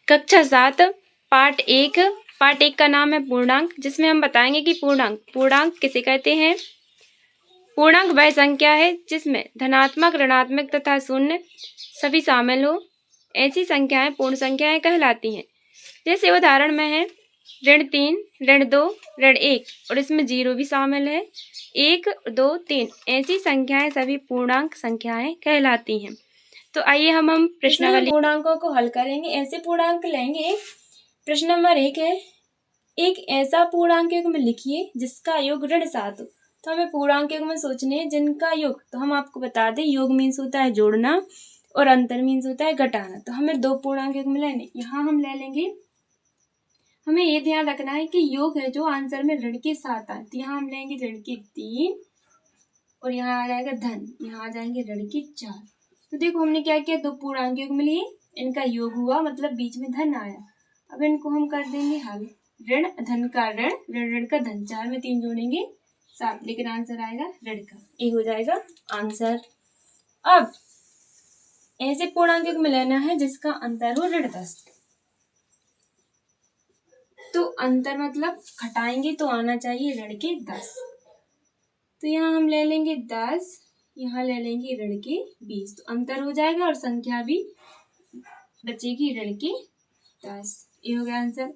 कक्षा 7 पार्ट एक का नाम है पूर्णांक, जिसमें हम बताएंगे कि पूर्णांक किसे कहते हैं। पूर्णांक वह संख्या है जिसमें धनात्मक, ऋणात्मक तथा शून्य सभी शामिल हो। ऐसी संख्याएं पूर्ण संख्याएं कहलाती हैं। जैसे उदाहरण में है ऋण 3, ऋण 2, ऋण 1 और इसमें 0 भी शामिल है। 1, 2, 3 ऐसी संख्याएं सभी पूर्णांक संख्याएं कहलाती हैं। तो आइए हम प्रश्नावली पूर्णांकों को हल करेंगे। ऐसे पूर्णांक लेंगे। प्रश्न नंबर 1 है, एक ऐसा पूर्णांक युग्म लिखिए जिसका योग ऋण 7 हो। तो हमें पूर्णांक युग्म सोचने हैं जिनका योग, तो हम आपको बता दें योग मीन्स होता है जोड़ना और अंतर मीन्स होता है घटाना। तो हमें 2 पूर्णांक युग्म लेने। यहाँ हम ले लेंगे, हमें ये ध्यान रखना है कि योग है जो आंसर में ऋण 7 आए। तो यहाँ हम लेंगे ऋण 3 और यहाँ आ जाएगा धन, यहाँ आ जाएंगे ऋण 4। तो देखो हमने क्या किया, 2 पूर्णांक युग्म लिए, इनका योग हुआ मतलब बीच में धन आया। अब इनको हम कर देंगे हल। ऋण धन का ऋण, ऋण ऋण का धन, 4 में 3 जोड़ेंगे 7, लेकिन आंसर आएगा ऋण का। ये हो जाएगा आंसर। अब ऐसे पूर्णांक युग्म लेना है जिसका अंतर हो ऋण 10। तो अंतर मतलब घटाएंगे तो आना चाहिए ऋण 10। तो यहाँ हम ले लेंगे 10, यहाँ ले लेंगे ऋण 20। तो अंतर हो जाएगा और संख्या भी बचेगी ऋण 10। ये हो गया आंसर।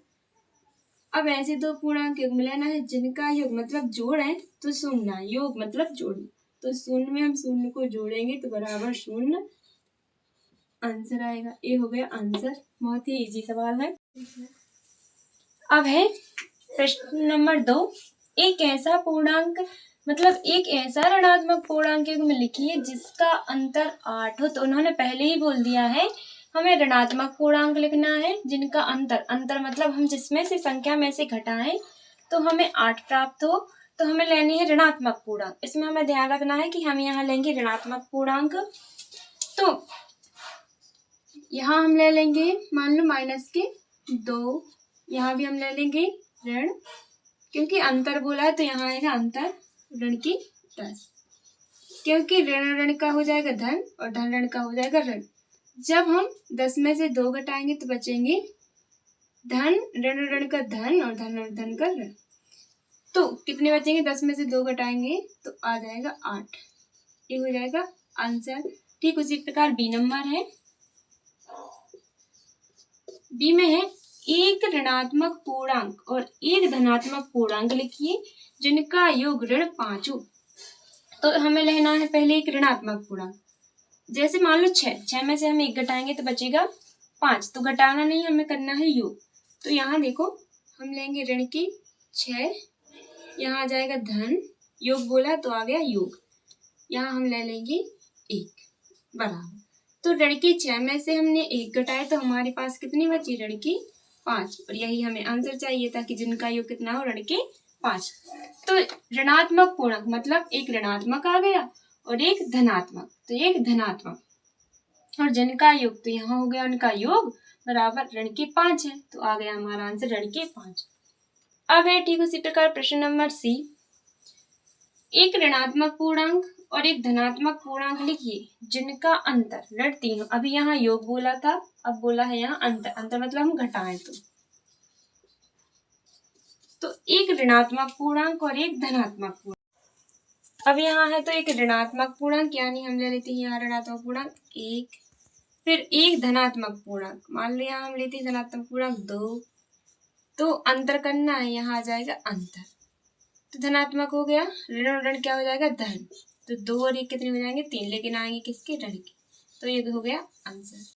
अब ऐसे 2 पूर्णांक युग्म लेना है जिनका योग मतलब जोड़ है तो शून्य, योग मतलब जोड़ना। तो शून्य में हम शून्य को जोड़ेंगे तो बराबर शून्य, आंसर आएगा। ये हो गया आंसर। बहुत ही इजी सवाल है। अब है प्रश्न नंबर 2, एक ऐसा पूर्णांक मतलब एक ऐसा ऋणात्मक पूर्णांक युग्म लिखिए जिसका अंतर 8 हो। तो उन्होंने पहले ही बोल दिया है हमें ऋणात्मक पूर्णांक लिखना है जिनका अंतर मतलब हम जिसमें से संख्या में से घटाएं तो हमें 8 प्राप्त हो। तो हमें लेनी है ऋणात्मक पूर्णांक। इसमें हमें ध्यान रखना है कि हम यहाँ लेंगे ऋणात्मक पूर्णांक। तो यहाँ हम ले लेंगे मान लो -2, यहाँ भी हम ले लेंगे ऋण, क्योंकि अंतर बोला है तो यहाँ आएगा अंतर ऋण 10, क्योंकि ऋण ऋण का हो जाएगा धन और धन ऋण का हो जाएगा ऋण। जब हम 10 में से 2 घटाएंगे तो बचेंगे धन ऋण ऋण का धन और धन धन का ऋण। तो कितने बचेंगे, 10 में से 2 घटाएंगे तो आ जाएगा 8। ये हो जाएगा आंसर। ठीक उसी प्रकार बी नंबर है। बी में है एक ऋणात्मक पूर्णांक और एक धनात्मक पूर्णांक लिखिए जिनका योग ऋण 5 हो। तो हमें लेना है पहले एक ऋणात्मक पूर्णांक। जैसे मान लो 6 में से हम 1 घटाएंगे तो बचेगा 5। तो घटाना नहीं, हमें करना है योग। तो यहाँ देखो हम लेंगे ऋण 6, यहाँ आ जाएगा धन, योग बोला तो आ गया योग। यहाँ हम ले लेंगे 1 बराबर। तो ऋण 6 में से हमने 1 घटाया तो हमारे पास कितनी बची, ऋण 5। और यही हमें आंसर चाहिए था कि जिनका योग कितना हो, ऋण 5। तो ऋणात्मक पूर्णांक मतलब एक ऋणात्मक आ गया और एक धनात्मक। तो एक धनात्मक और जिनका योग, तो यहाँ हो गया उनका योग बराबर ऋण 5 है। तो आ गया हमारा आंसर ऋण 5। अब है ठीक उसी प्रकार प्रश्न नंबर सी, एक ऋणात्मक पूर्णांक और एक धनात्मक पूर्णांक लिखिए जिनका अंतर ऋण 3 हो। अभी यहाँ योग बोला था, अब बोला है यहाँ अंतर मतलब हम घटाएं तो एक ऋणात्मक पूर्णांक और एक धनात्मक पूर्णांक। अब यहाँ है तो एक ऋणात्मक पूर्णांक, यानी हम ले लेते हैं यहाँ ऋणात्मक पूर्णांक 1, फिर एक धनात्मक पूर्णांक, मान लो यहाँ हम लेते हैं धनात्मक पूर्णांक 2। तो अंतर करना है, यहाँ आ जाएगा अंतर। तो धनात्मक हो गया, ऋण ऋण क्या हो जाएगा धन। तो 2 और 1 कितने हो जाएंगे 3, लेकिन आएंगे किसके, ऋण के। तो ये हो गया आंसर।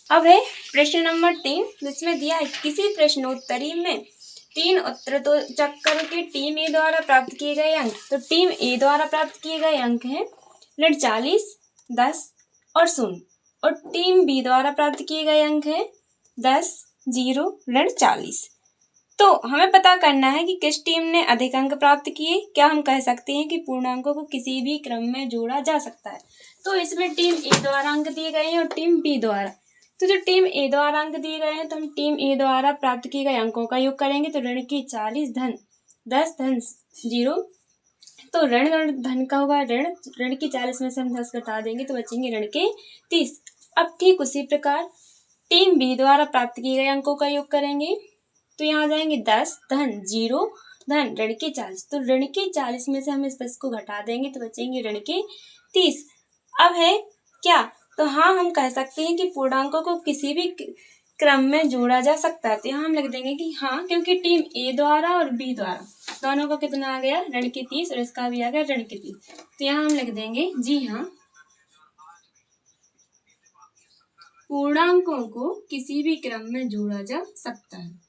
अब है प्रश्न नंबर 3, जिसमें दिया है किसी प्रश्नोत्तरी में 3 उत्तर चक्कर के टीम ए द्वारा प्राप्त किए गए अंक। तो टीम ए द्वारा प्राप्त किए गए अंक हैं ऋण 40, 10 और 0, और टीम बी द्वारा प्राप्त किए गए अंक हैं 10, 0, ऋण 40। तो हमें पता करना है कि किस टीम ने अधिक अंक प्राप्त किए। क्या हम कह सकते हैं कि पूर्णांकों को किसी भी क्रम में जोड़ा जा सकता है। तो इसमें टीम ए द्वारा अंक दिए गए हैं और टीम बी द्वारा। तो जो टीम ए द्वारा अंक दिए गए हैं तो हम टीम ए द्वारा प्राप्त किए गए अंकों का योग करेंगे। तो ऋण 40 धन 10 धन 0, तो ऋण धन का होगा ऋण 40 में से हम 10 घटा देंगे तो बचेंगे ऋण 30। अब ठीक उसी प्रकार टीम बी द्वारा प्राप्त किए गए अंकों का योग करेंगे। तो यहाँ आ जाएंगे 10 धन 0 धन ऋण के 40। तो ऋण के 40 में से हम इस 10 को घटा देंगे तो बचेंगे ऋण के 30। अब है क्या, तो हाँ हम कह सकते हैं कि पूर्णांकों को किसी भी क्रम में जोड़ा जा सकता है। तो यहाँ हम लिख देंगे कि हाँ, क्योंकि टीम ए द्वारा और बी द्वारा दोनों का कितना आ गया, ऋण के 30, और इसका भी आ गया ऋण के 30। तो यहाँ हम लिख देंगे जी हाँ, पूर्णांकों को किसी भी क्रम में जोड़ा जा सकता है।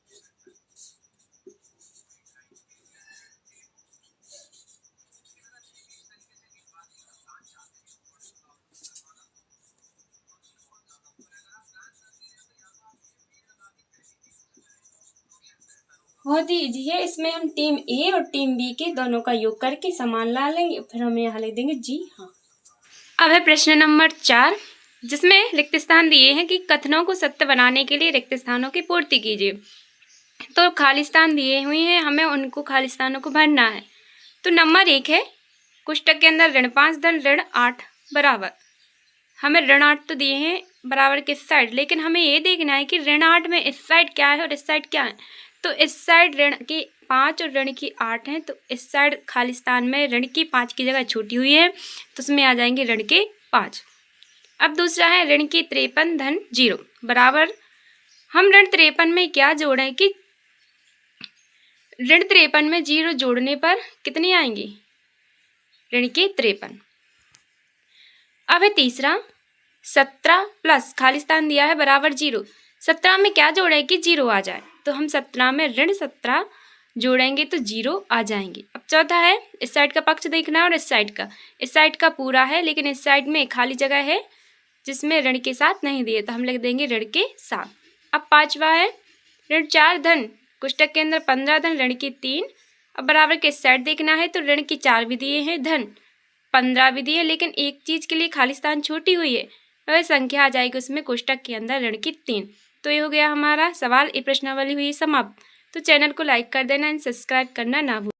बहुत ही इजी है। इसमें हम टीम ए और टीम बी के दोनों का योग करके समान ला लेंगे, फिर हम यहाँ लिख देंगे जी हाँ। अब है प्रश्न नंबर 4, जिसमें रिक्त स्थान दिए हैं कि कथनों को सत्य बनाने के लिए रिक्त स्थानों की पूर्ति कीजिए। तो खाली स्थान दिए हुए हैं, हमें उनको खाली स्थानों को भरना है। तो नंबर 1 है कोष्टक के अंदर ऋण 5 धन ऋण 8 बराबर, हमें ऋण 8 तो दिए हैं बराबर किस साइड, लेकिन हमें ये देखना है कि ऋण 8 में इस साइड क्या है और इस साइड क्या है। तो इस साइड ऋण की 5 और ऋण की 8 है, तो इस साइड खाली स्थान में ऋण की 5 की जगह छूटी हुई है, तो उसमें आ जाएंगे ऋण के 5। अब दूसरा है ऋण की 53 धन 0 बराबर, हम ऋण 53 में क्या जोड़ें कि ऋण 53 में 0 जोड़ने पर कितनी आएंगी, ऋण के 53। अब है तीसरा 17 प्लस खाली स्थान दिया है बराबर 0, 17 में क्या जोड़े कि 0 आ जाए, तो हम 17 में ऋण 17 जोड़ेंगे तो 0 आ जाएंगे। अब चौथा है इस साइड का पक्ष देखना है और इस साइड का पूरा है, लेकिन इस साइड में खाली जगह है जिसमें ऋण के साथ नहीं दिए, तो हम लिख देंगे ऋण के साथ। अब पांचवा है ऋण 4 धन कोष्टक के अंदर 15 धन ऋण की 3, अब बराबर के इस साइड देखना है, तो ऋण की 4 भी दिए हैं धन 15 भी दिए, लेकिन एक चीज के लिए खाली स्थान छोटी हुई है, वह संख्या आ जाएगी उसमें कोष्टक के अंदर ऋण की 3। तो ये हो गया हमारा सवाल, ये प्रश्नावली हुई समाप्त। तो चैनल को लाइक कर देना एंड सब्सक्राइब करना ना भूलें।